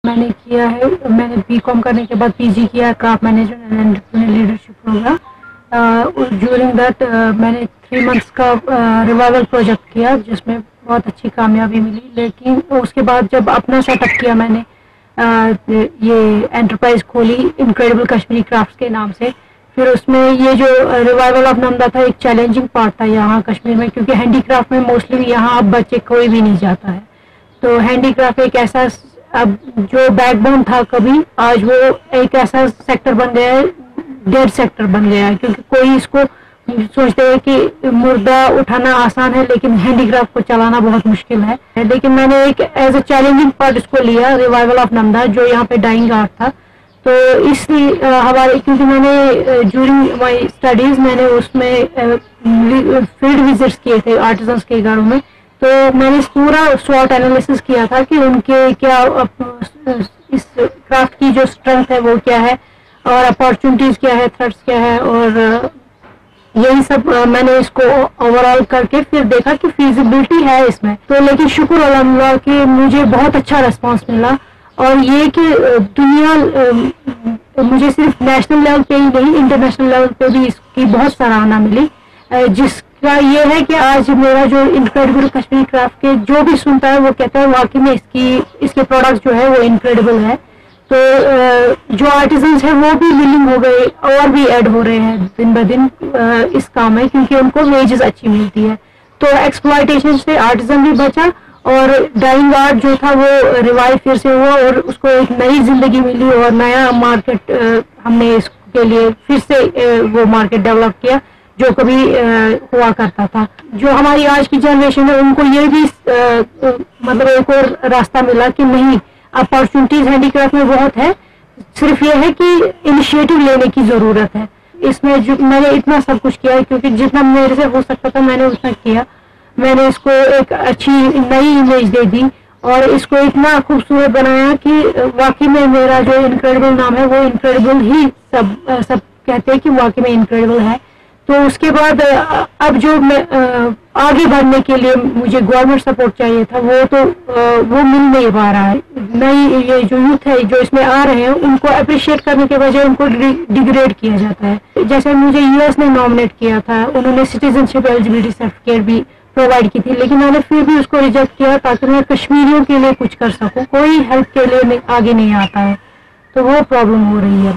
میں نے کیا ہے، میں نے BCom کرنے کے بعد PG کیا craft management and entrepreneur leadership programme. During that میں نے 3 months کا ریوائول پروجیکٹ کیا جس میں بہت اچھی کامیابی ملی. لیکن اس کے بعد جب اپنا سیٹ اپ کیا میں نے یہ انٹرپرائز کھولی انکریڈیبل کشمیری کرافٹس کے نام سے. پھر اس میں یہ جو ریوائول آف نمدہ تھا ایک چیلنجنگ پارٹ تھا یہاں کشمیر میں، کیونکہ ہینڈی کرافٹ میں موسٹلی یہاں اب بچے کوئی بھی نہیں جاتا ہے. تو ہینڈی کرافٹ ایک ایسا اب جو بیک بون تھا کبھی، آج وہ ایک ایسا سیکٹر بن گیا ہے، ڈیڈ سیکٹر بن گیا ہے. کیونکہ کوئی اس کو سوچتے ہیں کہ مردہ اٹھانا آسان ہے لیکن ہینڈی کرافٹ کو چلانا بہت مشکل ہے. لیکن میں نے ایک ایز اے چیلنجنگ پارٹ اس کو لیا، ریوائول آف نمدہ، جو یہاں پہ ڈائنگ آرٹ تھا. تو اس حوالے کیونکہ میں نے ڈیورنگ مائی اسٹڈیز میں نے اس میں فیلڈ وزٹس کیے تھے آرٹیزنس کے گھروں میں. تو میں نے پورا SWOT انالیسس کیا تھا کہ ان کے کیا اس کرافٹ کی جو اسٹرینتھ ہے وہ کیا ہے، اور اپارچونیٹیز کیا ہے، تھریٹس کیا ہے، اور یہی سب میں نے اس کو اوور آل کر کے پھر دیکھا کہ فیزیبلٹی ہے اس میں. تو لیکن شکر الحمدللہ کہ مجھے بہت اچھا ریسپانس ملا. اور یہ کہ دنیا مجھے صرف نیشنل لیول پہ ہی نہیں انٹرنیشنل لیول پہ بھی اس کی بہت سراہنا ملی، جس کا یہ ہے کہ آج میرا جو انکریڈیبل کشمیری کرافٹ کے جو بھی سنتا ہے وہ کہتا ہے واقعی میں اس کے پروڈکٹ جو ہے وہ انکریڈیبل ہے. تو جو آرٹیزنس ہیں وہ بھی ولنگ ہو گئے اور بھی ایڈ ہو رہے ہیں دن بہ دن اس کام میں، کیونکہ ان کو ویجز اچھی ملتی ہے. تو ایکسپلائٹیشن سے آرٹیزن بھی بچا اور ڈائنگ آرٹ جو تھا وہ ریوائو پھر سے ہوا اور اس کو ایک نئی زندگی ملی اور نیا مارکیٹ ہم نے اس کے لیے پھر سے وہ مارکیٹ ڈیولپ کیا جو کبھی ہوا کرتا تھا. جو ہماری آج کی جنریشن ہے ان کو یہ بھی مطلب ایک اور راستہ ملا کہ نہیں، اپارچونیٹیز ہینڈی کرافٹ میں بہت ہے، صرف یہ ہے کہ انیشیٹو لینے کی ضرورت ہے. اس میں میں نے اتنا سب کچھ کیا ہے کیونکہ جتنا میرے سے ہو سکتا تھا میں نے اتنا کیا. میں نے اس کو ایک اچھی نئی امیج دے دی اور اس کو اتنا خوبصورت بنایا کہ واقعی میں میرا جو انکریڈیبل نام ہے وہ انکریڈیبل ہی سب کہتے ہیں کہ واقعی میں انکریڈیبل ہے. تو اس کے بعد اب جو میں آگے بڑھنے کے لیے مجھے گورنمنٹ سپورٹ چاہیے تھا وہ مل نہیں پا رہا ہے. نئی یہ جو یوتھ ہے جو اس میں آ رہے ہیں ان کو اپریشیٹ کرنے کے بجائے ان کو ڈیگریڈ کیا جاتا ہے. جیسے مجھے US نے نامنیٹ کیا تھا، انہوں نے سٹیزن شپ ایلیجبلٹی سرٹیفکیٹ بھی پرووائڈ کی تھی، لیکن میں نے پھر بھی اس کو ریجیکٹ کیا تاکہ میں کشمیریوں کے لیے کچھ کر سکوں. کوئی ہیلپ کے لیے آگے نہیں آتا ہے، تو وہ پرابلم ہو رہی ہے.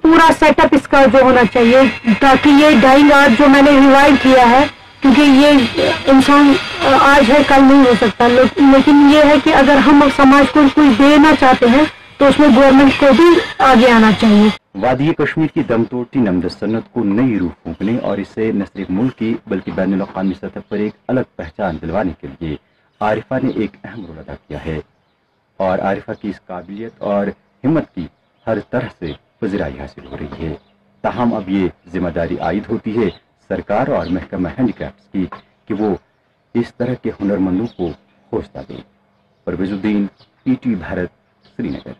پورا سیٹ اپ اس کا جو ہونا چاہیے تاکہ یہ ڈائنگ آرٹ جو میں نے ریوائو کیا ہے، کیونکہ یہ انسان آج ہے کل نہیں ہو سکتا، لیکن یہ ہے کہ اگر ہم سماج کو کچھ دینا چاہتے ہیں تو اس میں گورنمنٹ کو بھی آگے آنا چاہیے. وادی کشمیر کی دم توڑتی نمدہ صنعت کو نئی روح پھونکنے اور اسے نہ صرف ملک کی بلکہ بین الاقوامی سطح پر ایک الگ پہچان دلوانے کے لیے عارفہ نے ایک اہم رول ادا کیا ہے، اور عارفہ کی اس قابلیت اور ہمت کی ہر طرح سے پذیرائی حاصل ہو رہی ہے. تاہم اب یہ ذمہ داری عائد ہوتی ہے سرکار اور محکمہ ہینڈی کرافٹس کی کہ وہ اس طرح کے ہنرمندوں کو حوصلہ دیں. پرویز الدین، PTV بھارت، سری نگر.